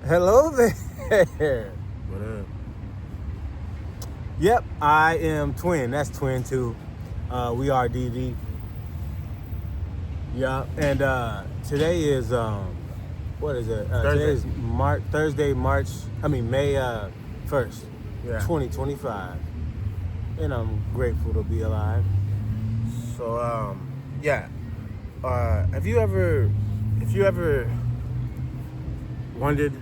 Hello there. What up? Yep, I am Twin. That's Twin too. We are DV. Yeah, and today is what is it? Today is May 1st, Yeah. 2025, and I'm grateful to be alive. So, yeah. Have you ever wondered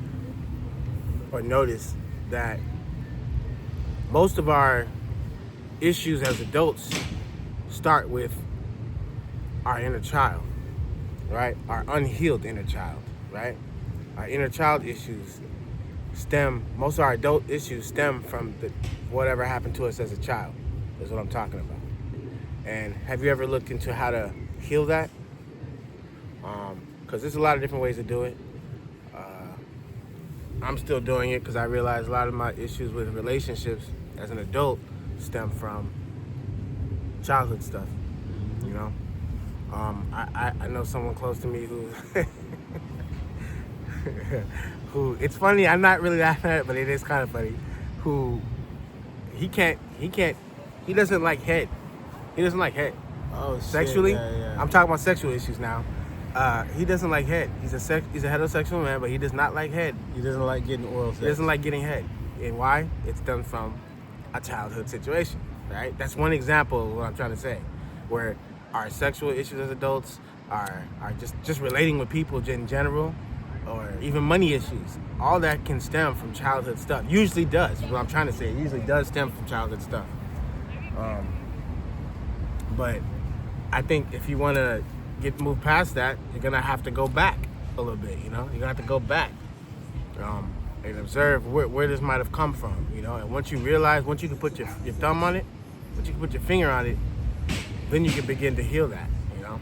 or noticed that most of our issues as adults start with our inner child, right? Our unhealed inner child, right? Our inner child issues most of our adult issues stem from whatever happened to us as a child, is what I'm talking about. And have you ever looked into how to heal that? Because there's a lot of different ways to do it. I'm still doing it because I realize a lot of my issues with relationships as an adult stem from childhood stuff, you know? I know someone close to me who, it's funny, I'm not really laughing at it, but it is kind of funny, who he doesn't like head. He doesn't like head. Oh, shit. Sexually, Yeah. I'm talking about sexual issues now. He doesn't like head. He's a heterosexual man, but he does not like head. He doesn't like getting oral sex. He doesn't like getting head. And why? It's done from a childhood situation, right? That's one example of what I'm trying to say, where our sexual issues as adults are just relating with people in general, or even money issues. All that can stem from childhood stuff. Usually does, is what I'm trying to say. It usually does stem from childhood stuff. But I think if you want to move past that, you're gonna have to go back a little bit. You know, you're gonna have to go back and observe where this might have come from. You know, and once you can put your thumb on it, once you can put your finger on it, then you can begin to heal that. You know,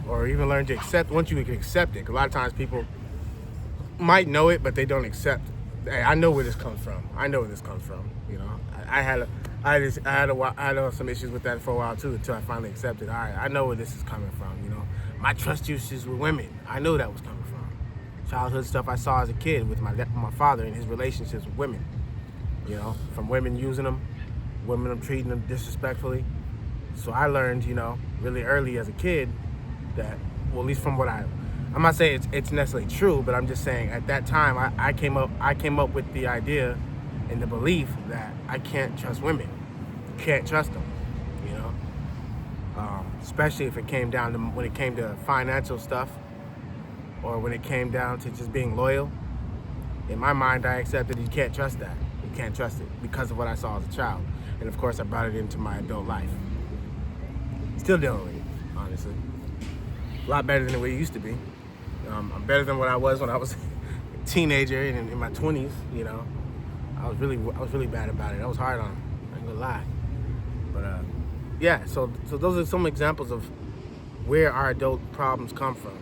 or even learn to accept. Once you can accept it, 'cause a lot of times people might know it, but they don't accept it. Hey, I know where this comes from. You know, I had some issues with that for a while too, until I finally accepted. All right, I know where this is coming from. You know, my trust issues with women, I know that was coming from childhood stuff I saw as a kid with my father and his relationships with women. You know, from women using them, women treating them disrespectfully. So I learned, you know, really early as a kid that, well, at least from what I'm not saying it's necessarily true, but I'm just saying at that time I came up with the idea and the belief that I can't trust women, can't trust them, you know, especially if it came down to when it came to financial stuff, or when it came down to just being loyal. In my mind, I accepted you can't trust that. You can't trust it because of what I saw as a child, and of course I brought it into my adult life. Still dealing with it, honestly. A lot better than the way it used to be. I'm better than what I was when I was a teenager and in my 20s. You know, I was really bad about it. I was hard on him. I ain't gonna lie. But yeah. So those are some examples of where our adult problems come from.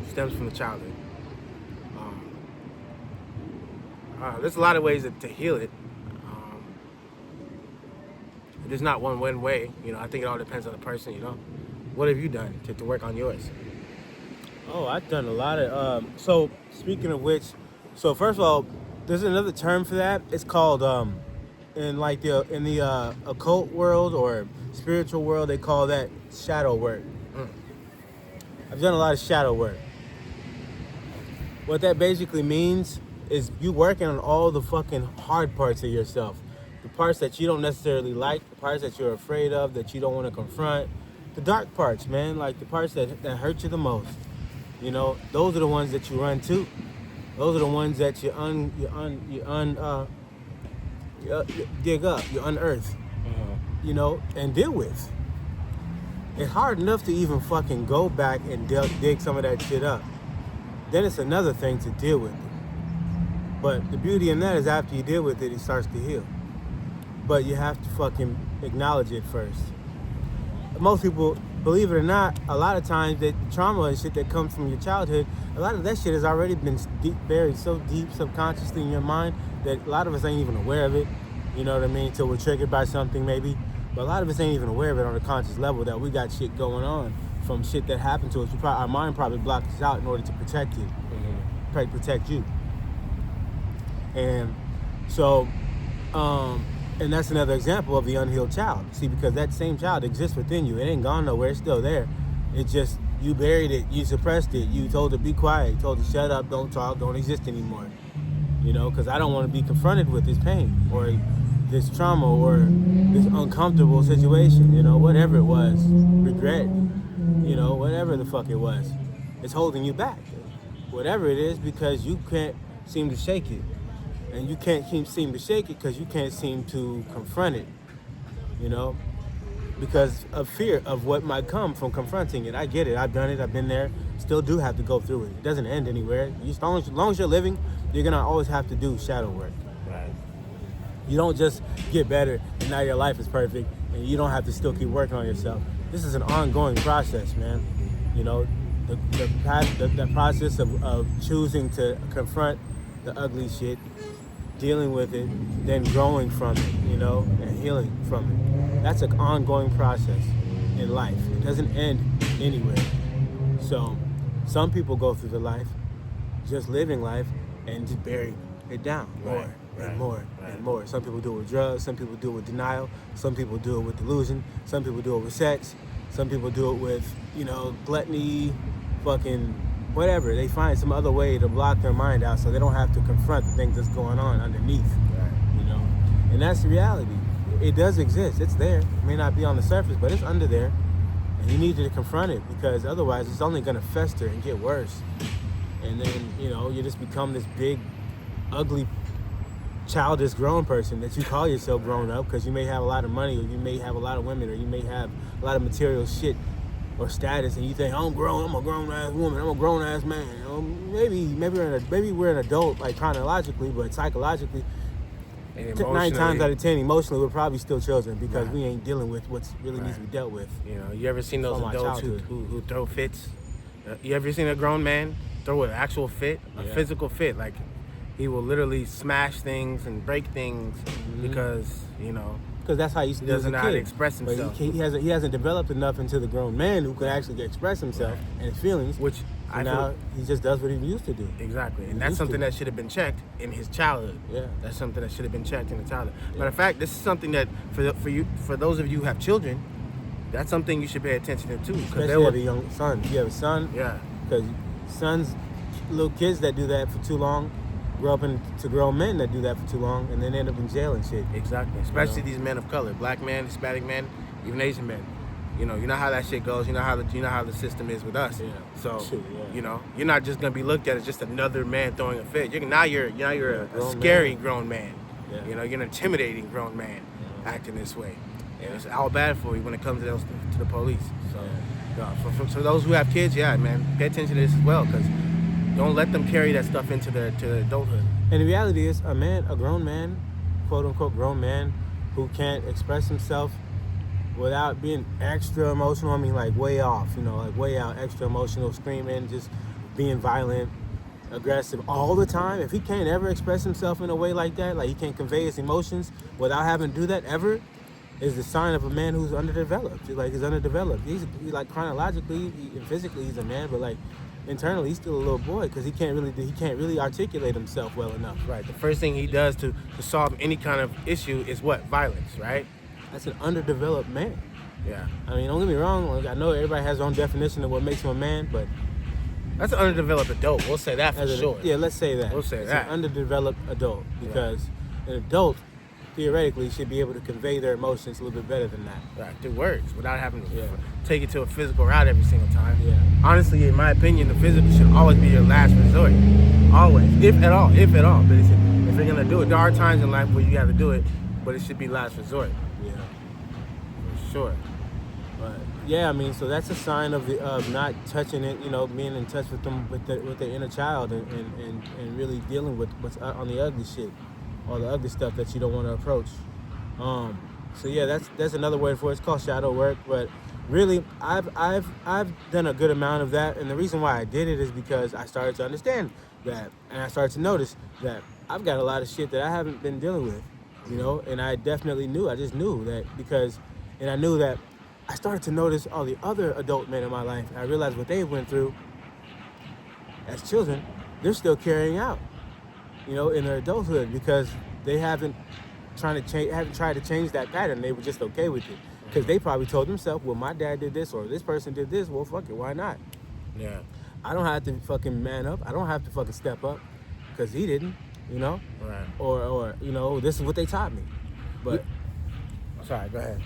It stems from the childhood. There's a lot of ways to heal it. There's not one way. You know, I think it all depends on the person. You know, what have you done to work on yours? Oh, I've done a lot of. So speaking of which, so first of all, there's another term for that. It's called in the occult world or spiritual world, they call that shadow work. I've done a lot of shadow work. What that basically means is you working on all the fucking hard parts of yourself, the parts that you don't necessarily like, the parts that you're afraid of, that you don't want to confront, the dark parts, man, like the parts that hurt you the most. You know, those are the ones that you run to. Those are the ones that you dig up, you unearth, you know, and deal with. It's hard enough to even fucking go back and dig some of that shit up. Then it's another thing to deal with it. But the beauty in that is after you deal with it, it starts to heal. But you have to fucking acknowledge it first. Most people, believe it or not, a lot of times that trauma and shit that comes from your childhood, a lot of that shit has already been buried so deep subconsciously in your mind that a lot of us ain't even aware of it. You know what I mean? Till we're triggered by something maybe. But a lot of us ain't even aware of it on a conscious level that we got shit going on from shit that happened to us. Our mind probably blocked us out in order to protect it, protect you. And so, and that's another example of the unhealed child. See, because that same child exists within you. It ain't gone nowhere. It's still there. It just, you buried it. You suppressed it. You told it, be quiet. You told it, shut up, don't talk, don't exist anymore. You know, because I don't want to be confronted with this pain or this trauma or this uncomfortable situation, you know, whatever it was, regret, you know, whatever the fuck it was. It's holding you back. Whatever it is, because you can't seem to shake it. And you can't seem to shake it because you can't seem to confront it, you know, because of fear of what might come from confronting it. I get it. I've done it. I've been there. Still do have to go through it. It doesn't end anywhere. As long as you're living, you're going to always have to do shadow work. Right. You don't just get better and now your life is perfect and you don't have to still keep working on yourself. This is an ongoing process, man. You know, the process of choosing to confront the ugly shit, dealing with it, then growing from it, you know, and healing from it. That's an ongoing process in life. It doesn't end anywhere. So some people go through the life, just living life, and just bury it down more and more and more. Some people do it with drugs, some people do it with denial, some people do it with delusion, some people do it with sex, some people do it with, you know, gluttony, fucking whatever. They find some other way to block their mind out so they don't have to confront the things that's going on underneath, you know. And that's the reality. It does exist. It's there. It may not be on the surface, but it's under there. And you need to confront it because otherwise it's only going to fester and get worse. And then, you know, you just become this big, ugly, childish grown person that you call yourself grown up because you may have a lot of money or you may have a lot of women or you may have a lot of material shit or status, and you think, I'm grown, I'm a grown ass woman, I'm a grown ass man. You know, maybe we're an adult, like chronologically, but psychologically, 9 times out of 10, emotionally, we're probably still children because we ain't dealing with what's really needs to be dealt with. You know, you ever seen those adults who throw fits? You ever seen a grown man throw an actual fit, a physical fit? Like, he will literally smash things and break things because, you know, because that's how he doesn't know how to express himself. But he hasn't developed enough into the grown man who can actually express himself and his feelings. Which now he just does what he used to do. Exactly, and that's something that should have been checked in his childhood. Yeah, that's something that should have been checked in his childhood. Matter of fact, this is something that for those of you who have children, that's something you should pay attention to too. Especially if you have a young son. If you have a son, because little kids that do that for too long grow up into grown men that do that for too long and then end up in jail and shit. Exactly. Especially these men of color, black men, Hispanic men, even Asian men. You know how that shit goes. You know how the system is with us. Yeah. So you know, you're not just gonna be looked at as just another man throwing a fit. You're a scary grown man. Yeah. You know, you're an intimidating grown man acting this way. And it's all bad for you when it comes to the police. So for those who have kids, man, pay attention to this as well, because don't let them carry that stuff into to adulthood. And the reality is, a grown man, quote unquote grown man, who can't express himself without being extra emotional. I mean, like way off, you know, like way out, extra emotional, screaming, just being violent, aggressive all the time. If he can't ever express himself in a way like that, like he can't convey his emotions without having to do that ever, is the sign of a man who's underdeveloped. Like, he's underdeveloped. He's like chronologically and physically he's a man, but like internally he's still a little boy because he can't really articulate himself well enough. Right. The first thing he does to solve any kind of issue is what? Violence, right? That's an underdeveloped man. Yeah. I mean, don't get me wrong. Like, I know everybody has their own definition of what makes him a man, but that's an underdeveloped adult. We'll say that for sure. Yeah, let's say that. We'll say it's that. An underdeveloped adult because an adult theoretically should be able to convey their emotions a little bit better than that. Right, through words, without having to take it to a physical route every single time. Yeah. Honestly, in my opinion, the physical should always be your last resort. Always, if at all. But if you're gonna do it, there are times in life where you have to do it, but it should be last resort. Yeah, for sure. But yeah, I mean, so that's a sign of not touching it. You know, being in touch with them with their inner child and really dealing with what's on the ugly shit. All the ugly stuff that you don't want to approach. So yeah, that's another word for it. It's called shadow work. But really, I've done a good amount of that, and the reason why I did it is because I started to understand that, and I started to notice that I've got a lot of shit that I haven't been dealing with, you know. And I definitely knew. I just knew that and I knew that I started to notice all the other adult men in my life. And I realized what they went through as children, they're still carrying out. you know, in their adulthood because they haven't tried to change that pattern. They were just okay with it because they probably told themselves, well, my dad did this or this person did this. Well, fuck it, why not? Yeah. I don't have to fucking man up. I don't have to fucking step up because he didn't, you know? Right. Or you know, this is what they taught me. But sorry, go ahead.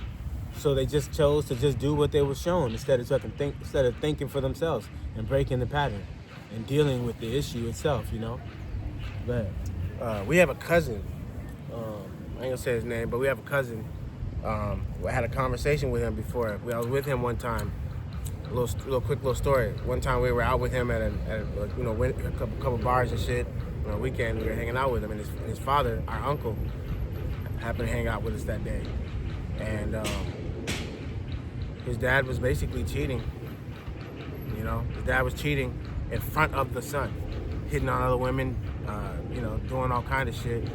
so they just chose to just do what they were shown instead of thinking for themselves and breaking the pattern and dealing with the issue itself, you know? Go ahead. We have a cousin. I ain't gonna say his name, but we have a cousin. I had a conversation with him before. I was with him one time. A quick story. One time we were out with him at a couple bars and shit. On a weekend, we were hanging out with him, and his father, our uncle, happened to hang out with us that day. And his dad was basically cheating. You know, his dad was cheating in front of the son, hitting on other women, doing all kind of shit.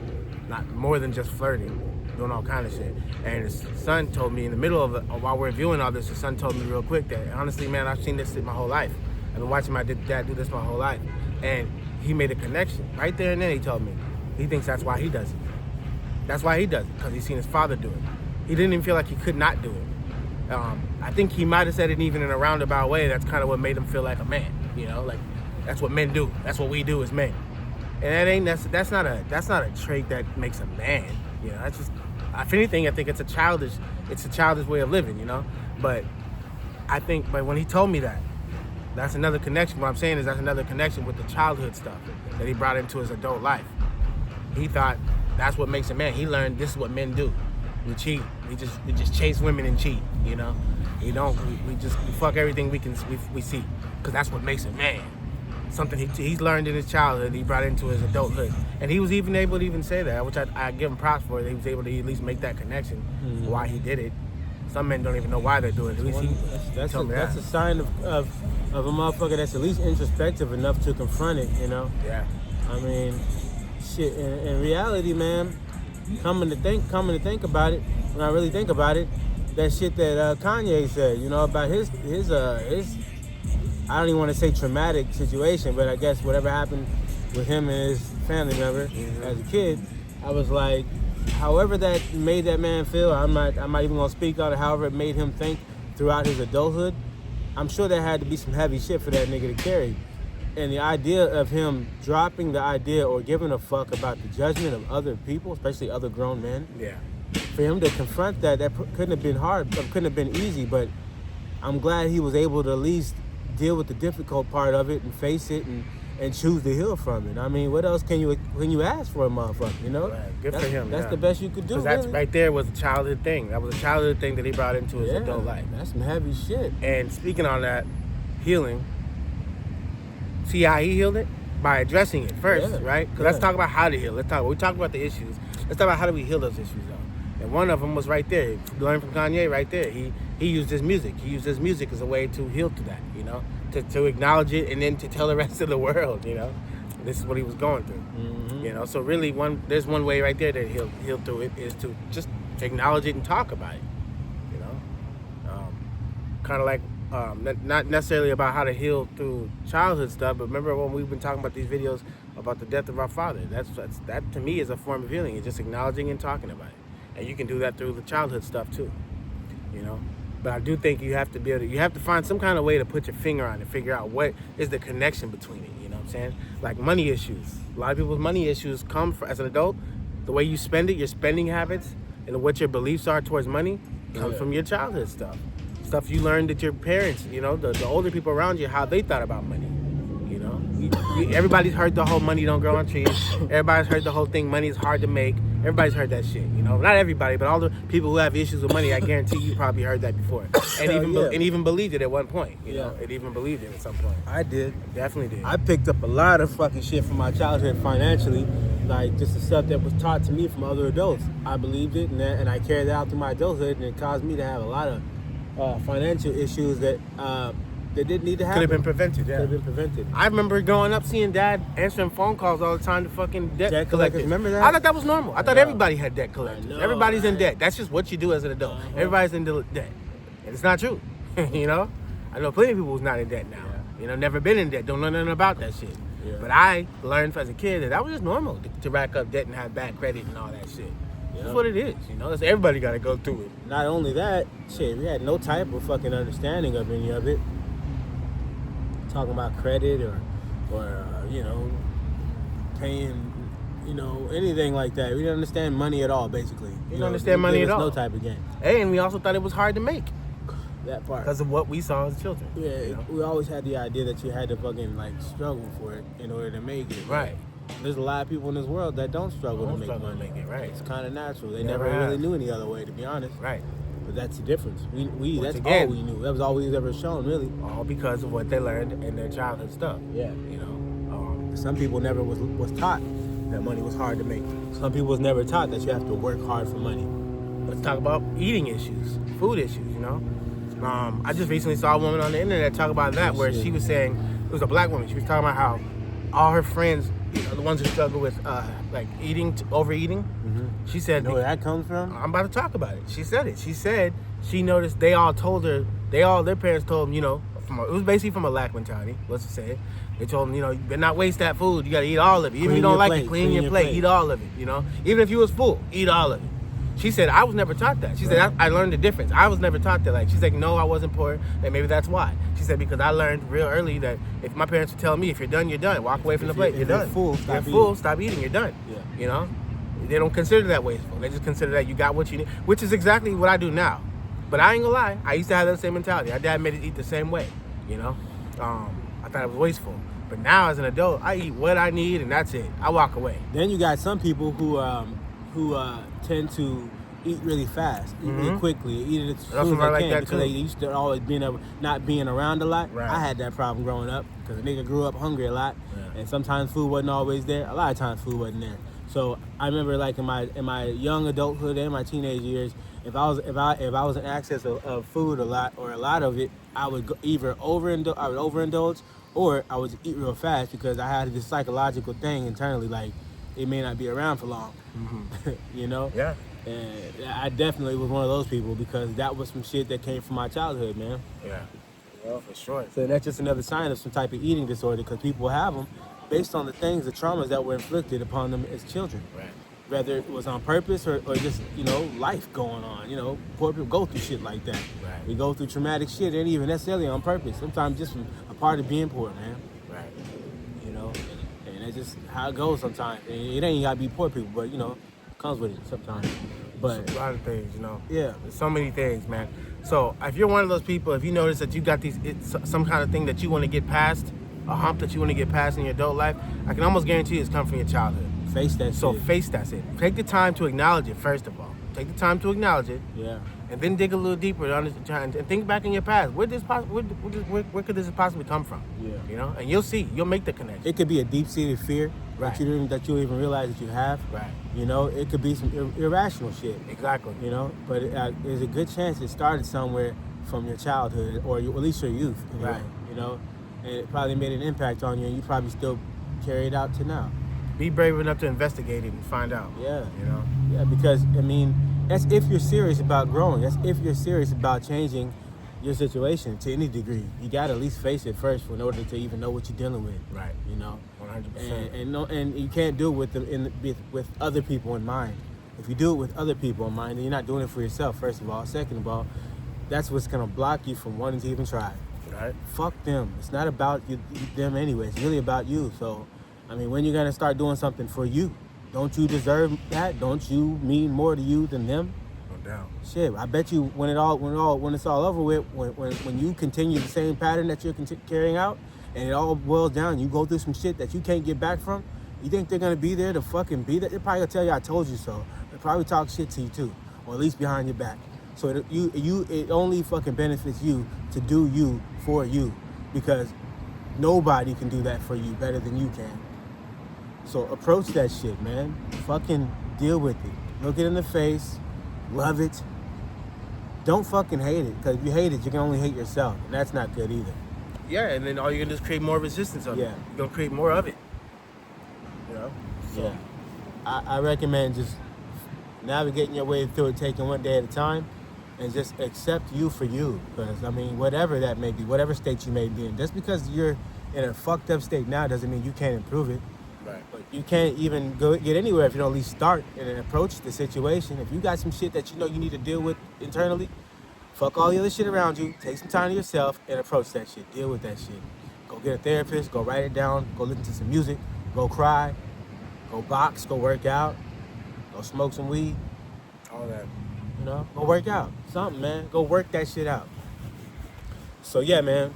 Not more than just flirting, doing all kind of shit. And his son told me in the middle of it, while we're viewing all this, his son told me real quick that, honestly, man, I've seen this my whole life. I've been watching my dad do this my whole life. And he made a connection. Right there and then he told me, he thinks that's why he does it. That's why he does it, because he's seen his father do it. He didn't even feel like he could not do it. I think he might have said it even in a roundabout way. That's kind of what made him feel like a man, you know? Like, that's what men do. That's what we do as men. And that's not a trait that makes a man, you know. That's just, if anything, I think it's a childish way of living, you know. But when he told me that, that's another connection. What I'm saying is that's another connection with the childhood stuff that he brought into his adult life. He thought that's what makes a man. He learned this is what men do. We cheat. We just chase women and cheat, you know. We fuck everything we see, because that's what makes a man. Something he's learned in his childhood, he brought into his adulthood, and he was even able to even say that, which I give him props for. That he was able to at least make that connection, why he did it. Some men don't even know why they're doing it. At least that's a sign of a motherfucker that's at least introspective enough to confront it, you know. Yeah. I mean, shit. In reality, man, coming to think about it, when I really think about it, that shit that Kanye said, you know, about his I don't even want to say traumatic situation, but I guess whatever happened with him and his family member as a kid, I was like, however that made that man feel, I'm not even gonna speak on it. However it made him think throughout his adulthood, I'm sure there had to be some heavy shit for that nigga to carry. And the idea of him dropping the idea or giving a fuck about the judgment of other people, especially other grown men, for him to confront that couldn't have been hard, couldn't have been easy. But I'm glad he was able to at least deal with the difficult part of it and face it and choose to heal from it. I mean, what else can you ask for a motherfucker, you know? Right. Good for him. That's the best you could do. Because that's right there was a childhood thing. That was a childhood thing that he brought into his adult life. That's some heavy shit. And speaking on that, healing, see how he healed it? By addressing it first, right? Because let's talk about how to heal. We talk about the issues. Let's talk about how do we heal those issues, though. And one of them was right there. Learn from Kanye right there. He used his music. He used his music as a way to heal to that, you know? To acknowledge it and then to tell the rest of the world, you know? This is what he was going through, you know? So really, there's one way right there that he'll heal through it is to just acknowledge it and talk about it, you know? Kind of like, not necessarily about how to heal through childhood stuff, but remember when we've been talking about these videos about the death of our father? That to me is a form of healing. It's just acknowledging and talking about it. And you can do that through the childhood stuff too, you know? But I do think you have to find some kind of way to put your finger on it, figure out what is the connection between it, you know what I'm saying? Like money issues. A lot of people's money issues come from, as an adult, the way you spend it, your spending habits, and what your beliefs are towards money comes from your childhood stuff. Stuff you learned that your parents, you know, the older people around you, how they thought about money, you know? Everybody's heard the whole money don't grow on trees. Everybody's heard the whole thing, money is hard to make. Everybody's heard that shit, you know. Not everybody, but all the people who have issues with money, I guarantee you probably heard that before, and even believed it at one point. You know, it even believed it at some point. I did, definitely did. I picked up a lot of fucking shit from my childhood financially, like just the stuff that was taught to me from other adults. I believed it, and I carried that out through my adulthood, and it caused me to have a lot of financial issues that didn't need to happen. Could have been prevented, yeah. Could have been prevented. I remember growing up seeing Dad answering phone calls all the time to fucking debt collectors. Remember that? I thought that was normal. I thought everybody had debt collectors. Everybody's in debt. That's just what you do as an adult. Everybody's in debt. And it's not true. You know? I know plenty of people who's not in debt now. You know, never been in debt. Don't know nothing about that shit. Yeah. But I learned as a kid that was just normal to rack up debt and have bad credit and all that shit. That's what it is, you know. It's, everybody got to go through it. Not only that, shit, we had no type of fucking understanding of any of it. Talking about credit or you know, paying, you know, anything like that. We didn't understand money at all, basically. We didn't understand money at all. No type of game. And we also thought it was hard to make. That part. Because of what we saw as children. Yeah, you know? we always had the idea that you had to fucking like struggle for it in order to make it. Right. There's a lot of people in this world that don't struggle to make money. Right. It's kind of natural. They Never never have. really knew any other way, to be honest. Right. But that's the difference. We that's again, all we knew. That was all we was ever shown, really. All because of what they learned in their childhood stuff. Yeah. You know. Some people never was taught that money was hard to make. Some people was never taught that you have to work hard for money. Let's talk about eating issues, food issues. You know. I just recently saw a woman on the internet talk about that, where she was saying, it was a black woman. She was talking about how all her friends, you know, the ones who struggle with like overeating. Mm-hmm. She said, you know where that comes from? I'm about to talk about it. She said it. She said she noticed they all told her, their parents told them, you know, it was basically from a lack mentality, let's just say it. They told them, you know, you better not waste that food. You got to eat all of it. Even if you don't like it, clean your plate. Eat all of it, you know. Even if you was full, eat all of it. She said, I was never taught that. She said, I learned the difference. I was never taught that. Like, she's like, no, I wasn't poor, and maybe that's why. She said, because I learned real early that if my parents would tell me, if you're done, you're done. Walk away from the plate. You're done. You're full, stop eating. You're done. Yeah. You know? They don't consider that wasteful. They just consider that you got what you need, which is exactly what I do now. But I ain't gonna lie, I used to have that same mentality. My dad made us eat the same way, you know? I thought it was wasteful. But now as an adult, I eat what I need and that's it. I walk away. Then you got some people who tend to eat really fast, eat really quickly, eat it as soon as they can, because they used to always not being around a lot. Right. I had that problem growing up because a nigga grew up hungry a lot, and sometimes food wasn't always there. A lot of times food wasn't there. So I remember, like in my young adulthood and my teenage years, if I was in access of food a lot of it, I would either overindulge, or I would eat real fast because I had this psychological thing internally, like it may not be around for long. You know? Yeah. And I definitely was one of those people because that was some shit that came from my childhood, man. Yeah. Well, for sure. So that's just another sign of some type of eating disorder, because people have them based on the traumas that were inflicted upon them as children. Right. Whether it was on purpose or just, you know, life going on. You know, poor people go through shit like that. Right. We go through traumatic shit, ain't even necessarily on purpose. Sometimes just a part of being poor, man. Right. You know, and that's just how it goes sometimes. And it ain't gotta be poor people, but, you know, it comes with it sometimes. But it's a lot of things, you know. Yeah. There's so many things, man. So if you're one of those people, if you notice that you got some kind of thing that you want to get past, a hump that you want to get past in your adult life, I can almost guarantee it's come from your childhood. Face that So shit. face that shit. Take the time to acknowledge it, first of all. Take the time to acknowledge it. Yeah. And then dig a little deeper and think back in your past. Where could this possibly come from? Yeah. You know? And you'll see. You'll make the connection. It could be a deep-seated fear Right. that you don't even realize that you have. Right. You know, it could be some irrational shit. Exactly. You know, but there's a good chance it started somewhere from your childhood or at least your youth. Anyway, Right. You know, and it probably made an impact on you, and you probably still carry it out to now. Be brave enough to investigate it and find out. Yeah. You know? Yeah, because, I mean, that's if you're serious about growing. That's if you're serious about changing your situation to any degree. You got to at least face it first in order to even know what you're dealing with. Right. You know? 100%. And you can't do it with other people in mind. If you do it with other people in mind, then you're not doing it for yourself, first of all. Second of all, that's what's going to block you from wanting to even try. Right. Fuck them. It's not about them anyway. It's really about you. So, I mean, when you're going to start doing something for you? Don't you deserve that? Don't you mean more to you than them? No doubt. Shit, I bet you when it's all over with, when you continue the same pattern that you're carrying out, and it all boils down, you go through some shit that you can't get back from, you think they're gonna be there to fucking be there? They're probably gonna tell you I told you so. They probably talk shit to you too, or at least behind your back. So it only fucking benefits you to do you for you, because nobody can do that for you better than you can. So approach that shit, man. Fucking deal with it. Look it in the face. Love it. Don't fucking hate it, because if you hate it, you can only hate yourself, and that's not good either. Yeah, and then all you're gonna do is create more resistance of it. Yeah. You're gonna create more of it. You know? So, Yeah. I recommend just navigating your way through it, taking one day at a time, and just accept you for you. Because, I mean, whatever that may be, whatever state you may be in, just because you're in a fucked up state now doesn't mean you can't improve it. Right. But you can't even get anywhere if you don't at least start and approach the situation. If you got some shit that you know you need to deal with internally, fuck all the other shit around you. Take some time to yourself and approach that shit. Deal with that shit. Go get a therapist. Go write it down. Go listen to some music. Go cry. Go box. Go work out. Go smoke some weed. All that. You know, go work out. Something, man. Go work that shit out. So yeah, man.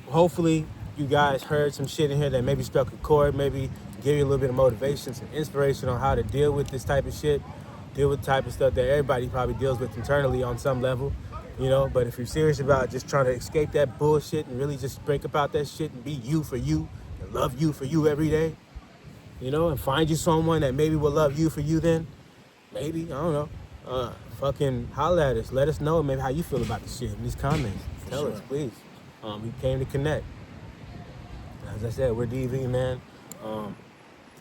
Hopefully you guys heard some shit in here that maybe struck a chord, maybe give you a little bit of motivation, some inspiration on how to deal with this type of shit, deal with the type of stuff that everybody probably deals with internally on some level, you know. But if you're serious about just trying to escape that bullshit and really just break about that shit and be you for you and love you for you every day, you know, and find you someone that maybe will love you for you then, maybe, I don't know, fucking holla at us. Let us know maybe how you feel about the shit in these comments. Tell us, please. We came to connect. As I said, we're DV, man.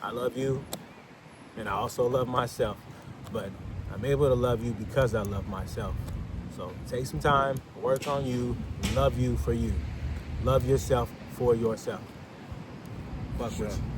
I love you, and I also love myself. But I'm able to love you because I love myself. So take some time, work on you, love you for you. Love yourself for yourself. Fuck with you.